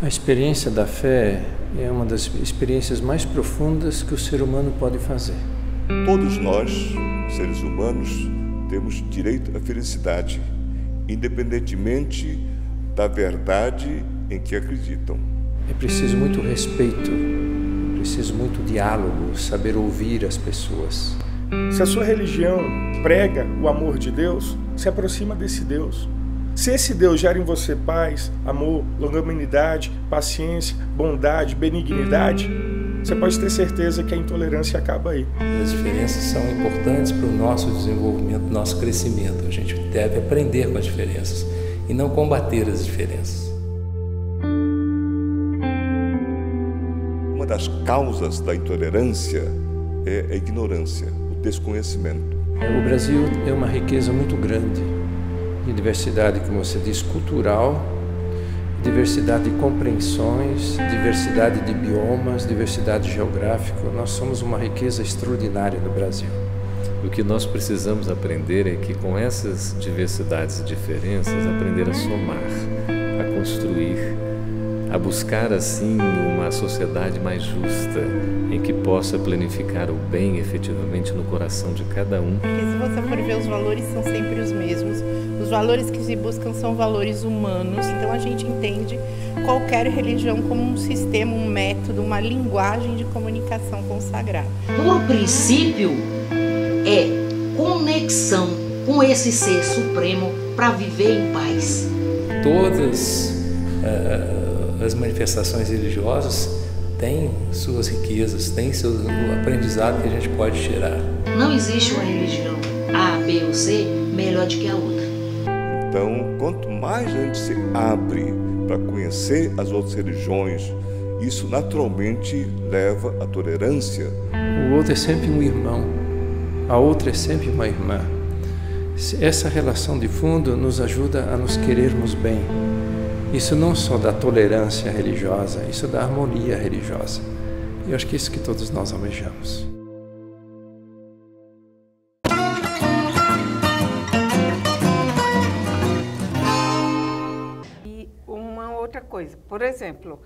A experiência da fé é uma das experiências mais profundas que o ser humano pode fazer. Todos nós, seres humanos, temos direito à felicidade, independentemente da verdade em que acreditam. É preciso muito respeito, é preciso muito diálogo, saber ouvir as pessoas. Se a sua religião prega o amor de Deus, se aproxima desse Deus. Se esse Deus gera em você paz, amor, longanimidade, paciência, bondade, benignidade, você pode ter certeza que a intolerância acaba aí. As diferenças são importantes para o nosso desenvolvimento, nosso crescimento. A gente deve aprender com as diferenças e não combater as diferenças. Uma das causas da intolerância é a ignorância, o desconhecimento. O Brasil é uma riqueza muito grande de diversidade, como você diz, cultural, diversidade de compreensões, diversidade de biomas, diversidade geográfica. Nós somos uma riqueza extraordinária no Brasil. O que nós precisamos aprender é que com essas diversidades e diferenças, aprender a somar, a construir, a buscar assim uma sociedade mais justa, em que possa planificar o bem efetivamente no coração de cada um. Porque se você for ver, os valores são sempre os mesmos. Os valores que se buscam são valores humanos. Então a gente entende qualquer religião como um sistema, um método, uma linguagem de comunicação com o sagrado. Por princípio, é conexão com esse ser supremo para viver em paz. Todas as manifestações religiosas têm suas riquezas, têm seu aprendizado que a gente pode tirar. Não existe uma religião A, B ou C melhor do que a outra. Então, quanto mais a gente se abre para conhecer as outras religiões, isso naturalmente leva à tolerância. O outro é sempre um irmão, a outra é sempre uma irmã. Essa relação de fundo nos ajuda a nos querermos bem. Isso não só da tolerância religiosa, isso da harmonia religiosa. Eu acho que é isso que todos nós almejamos. E uma outra coisa, por exemplo,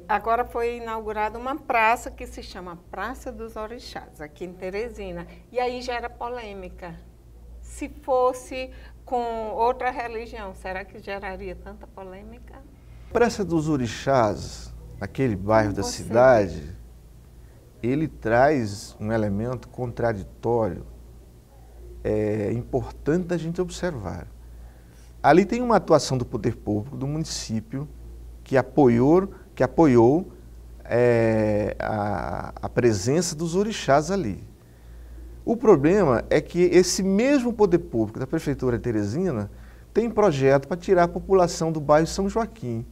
agora foi inaugurada uma praça que se chama Praça dos Orixás, aqui em Teresina, e aí gera polêmica. Se fosse com outra religião, será que geraria tanta polêmica? Praça dos Orixás, aquele bairro da cidade, ele traz um elemento contraditório, importante da gente observar. Ali tem uma atuação do poder público do município que apoiou a presença dos orixás ali. O problema é que esse mesmo poder público da Prefeitura de Teresina tem projeto para tirar a população do bairro São Joaquim,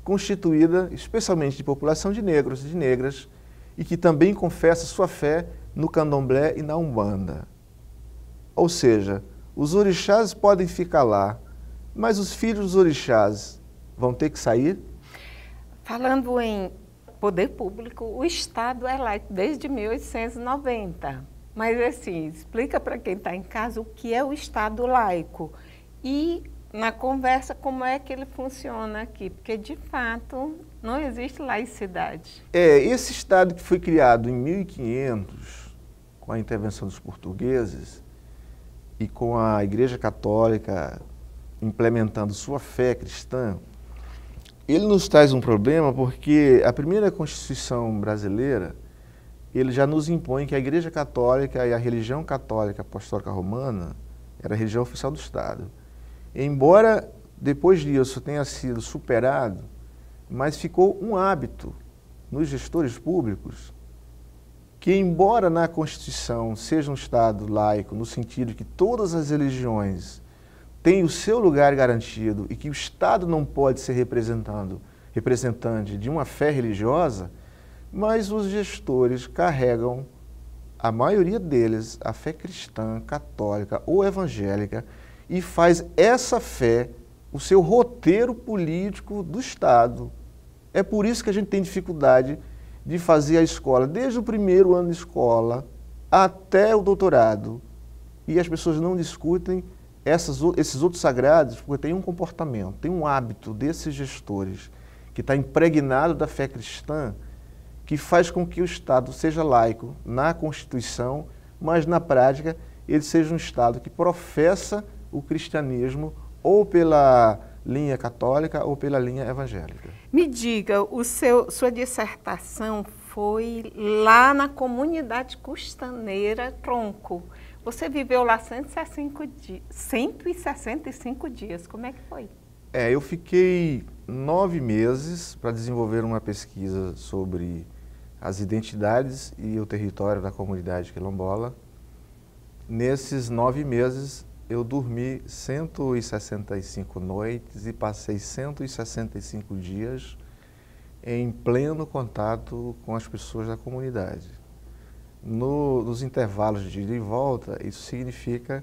constituída especialmente de população de negros e de negras, e que também confessa sua fé no candomblé e na umbanda. Ou seja, os orixás podem ficar lá, mas os filhos dos orixás vão ter que sair? Falando em poder público, o Estado é laico desde 1890. Mas, assim, explica para quem está em casa o que é o Estado laico e, na conversa, como é que ele funciona aqui, porque, de fato, não existe laicidade. Esse Estado que foi criado em 1500, com a intervenção dos portugueses e com a Igreja Católica implementando sua fé cristã, ele nos traz um problema porque a primeira Constituição brasileira ele já nos impõe que a Igreja Católica e a religião católica apostólica romana era a religião oficial do Estado. Embora depois disso tenha sido superado, mas ficou um hábito nos gestores públicos que, embora na Constituição seja um Estado laico, no sentido que todas as religiões têm o seu lugar garantido e que o Estado não pode ser representante de uma fé religiosa, mas os gestores carregam, a maioria deles, a fé cristã, católica ou evangélica e faz essa fé o seu roteiro político do Estado. É por isso que a gente tem dificuldade de fazer a escola, desde o primeiro ano de escola até o doutorado. E as pessoas não discutem esses outros sagrados porque tem um comportamento, tem um hábito desses gestores que está impregnado da fé cristã, que faz com que o Estado seja laico na Constituição, mas na prática ele seja um Estado que professa o cristianismo ou pela linha católica ou pela linha evangélica. Me diga, sua dissertação foi lá na comunidade costaneira Tronco. Você viveu lá 165 dias. Como é que foi? Eu fiquei 9 meses para desenvolver uma pesquisa sobre as identidades e o território da comunidade quilombola. Nesses 9 meses, eu dormi 165 noites e passei 165 dias em pleno contato com as pessoas da comunidade. Nos intervalos de ida e volta, isso significa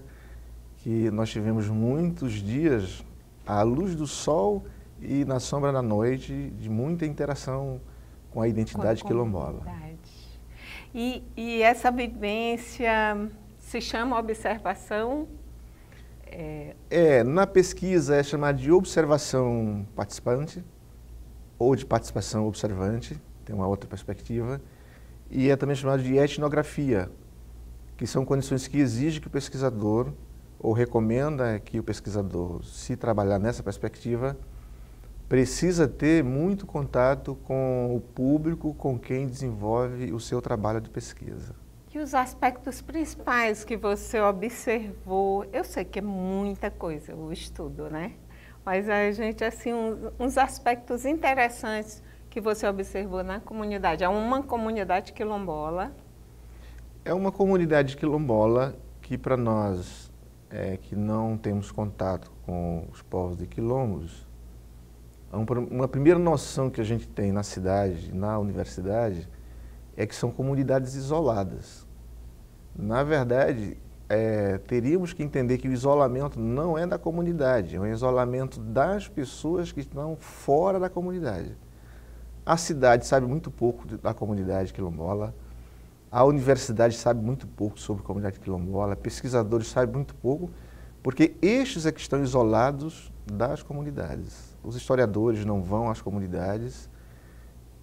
que nós tivemos muitos dias à luz do sol e na sombra da noite, de muita interação com a identidade quilombola. E essa vivência se chama observação? Na pesquisa é chamada de observação participante ou de participação observante, tem uma outra perspectiva, e é também chamado de etnografia, que são condições que exigem que o pesquisador, ou recomenda que o pesquisador, se trabalhar nessa perspectiva, precisa ter muito contato com o público com quem desenvolve o seu trabalho de pesquisa. E os aspectos principais que você observou? Eu sei que é muita coisa o estudo, né? Mas a gente, assim, uns aspectos interessantes que você observou na comunidade. É uma comunidade quilombola? É uma comunidade quilombola que, para nós, que não temos contato com os povos de quilombos, uma primeira noção que a gente tem na cidade, na universidade, é que são comunidades isoladas. Na verdade, teríamos que entender que o isolamento não é da comunidade, é um isolamento das pessoas que estão fora da comunidade. A cidade sabe muito pouco da comunidade quilombola, a universidade sabe muito pouco sobre a comunidade quilombola, pesquisadores sabem muito pouco, porque estes é que estão isolados das comunidades. Os historiadores não vão às comunidades,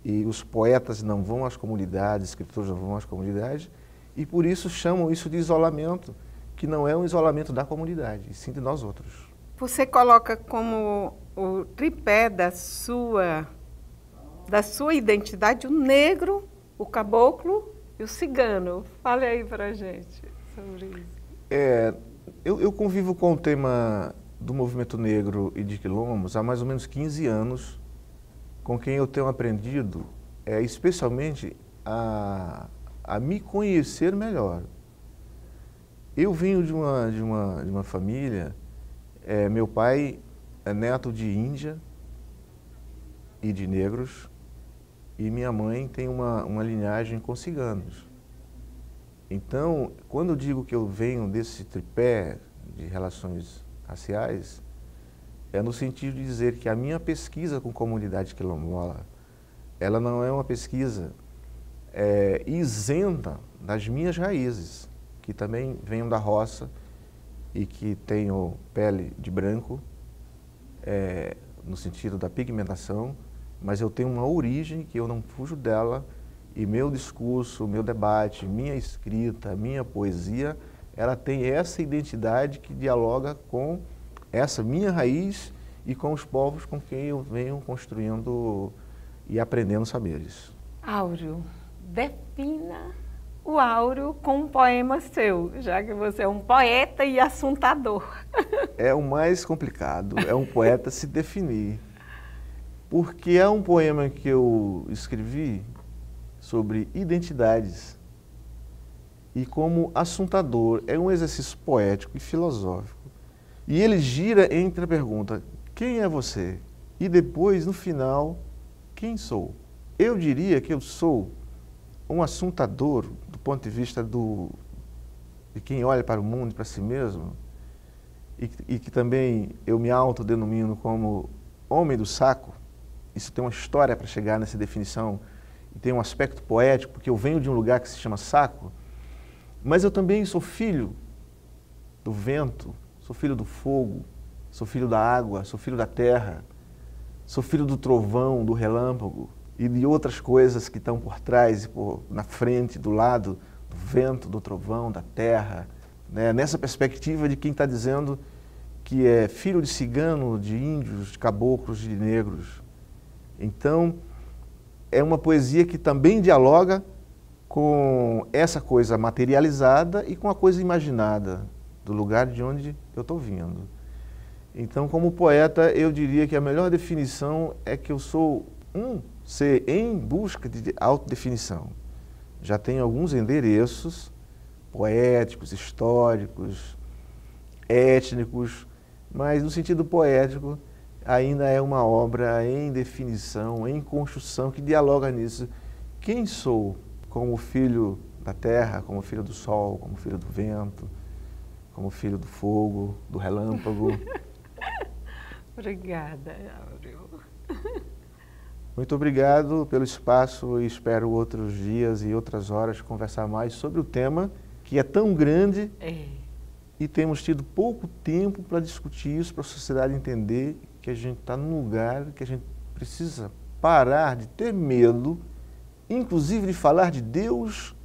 e os poetas não vão às comunidades, os escritores não vão às comunidades, e por isso chamam isso de isolamento, que não é um isolamento da comunidade, e sim de nós outros. Você coloca como o tripé da sua identidade o negro, o caboclo e o cigano. Fale aí pra gente sobre isso. Eu convivo com o tema do movimento negro e de quilombos há mais ou menos 15 anos, com quem eu tenho aprendido, especialmente a me conhecer melhor. Eu venho de uma família, meu pai é neto de índia e de negros, e minha mãe tem uma linhagem com ciganos. Então, quando eu digo que eu venho desse tripé de relações raciais, é no sentido de dizer que a minha pesquisa com comunidade quilombola, ela não é uma pesquisa isenta das minhas raízes, que também venho da roça e que tenho pele de branco, no sentido da pigmentação, mas eu tenho uma origem que eu não fujo dela, e meu discurso, meu debate, minha escrita, minha poesia, ela tem essa identidade que dialoga com essa minha raiz e com os povos com quem eu venho construindo e aprendendo saberes. Áureo, defina o Áureo com um poema seu, já que você é um poeta e assuntador. É o mais complicado, é um poeta se definir. Porque é um poema que eu escrevi sobre identidades. E como assuntador, é um exercício poético e filosófico. E ele gira entre a pergunta, quem é você? E depois, no final, quem sou? Eu diria que eu sou um assuntador do ponto de vista de quem olha para o mundo e para si mesmo, e que também eu me autodenomino como homem do saco. Isso tem uma história para chegar nessa definição, e tem um aspecto poético, porque eu venho de um lugar que se chama saco, mas eu também sou filho do vento, sou filho do fogo, sou filho da água, sou filho da terra, sou filho do trovão, do relâmpago e de outras coisas que estão por trás, na frente, do lado, do vento, do trovão, da terra, né? Nessa perspectiva de quem está dizendo que é filho de cigano, de índios, de caboclos, de negros. Então, é uma poesia que também dialoga com essa coisa materializada e com a coisa imaginada, do lugar de onde eu estou vindo. Então, como poeta, eu diria que a melhor definição é que eu sou um ser em busca de autodefinição. Já tenho alguns endereços poéticos, históricos, étnicos, mas no sentido poético ainda é uma obra em definição, em construção, que dialoga nisso. Quem sou como filho da terra, como filho do sol, como filho do vento, como filho do fogo, do relâmpago. Obrigada, Áureo. Muito obrigado pelo espaço e espero outros dias e outras horas conversar mais sobre o tema que é tão grande e temos tido pouco tempo para discutir isso, para a sociedade entender que a gente está num lugar que a gente precisa parar de ter medo, inclusive de falar de Deus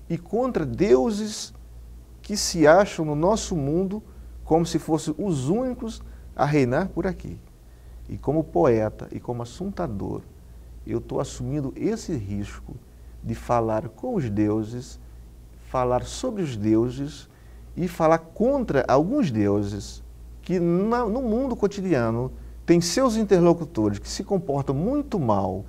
e contra deuses que se acham no nosso mundo como se fossem os únicos a reinar por aqui. E como poeta e como assuntador, eu estou assumindo esse risco de falar com os deuses, falar sobre os deuses e falar contra alguns deuses que no mundo cotidiano tem seus interlocutores que se comportam muito mal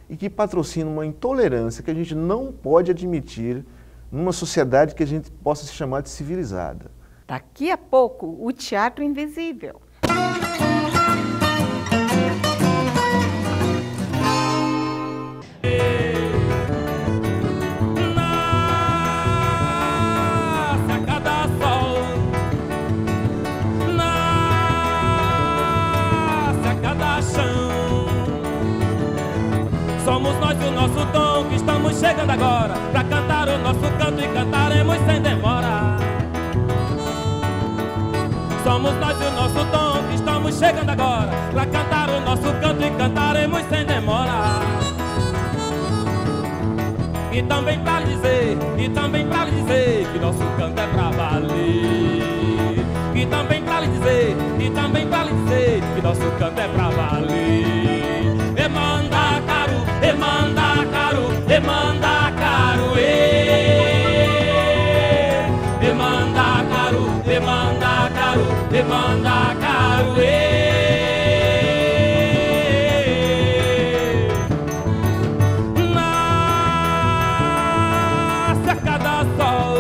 e que patrocinam uma intolerância que a gente não pode admitir numa sociedade que a gente possa se chamar de civilizada. Daqui a pouco, o Teatro Invisível. Somos nós e o nosso tom que estamos chegando agora pra cantar o nosso canto e cantaremos sem demora. Somos nós e o nosso tom que estamos chegando agora pra cantar o nosso canto e cantaremos sem demora. E também pra lhe dizer que nosso canto é pra valer. E também pra lhe dizer que nosso canto é pra valer. Emanda caro, emanda caro, emanda caro, emanda caro, emanda caro, emanda caro, nasce a cada sol.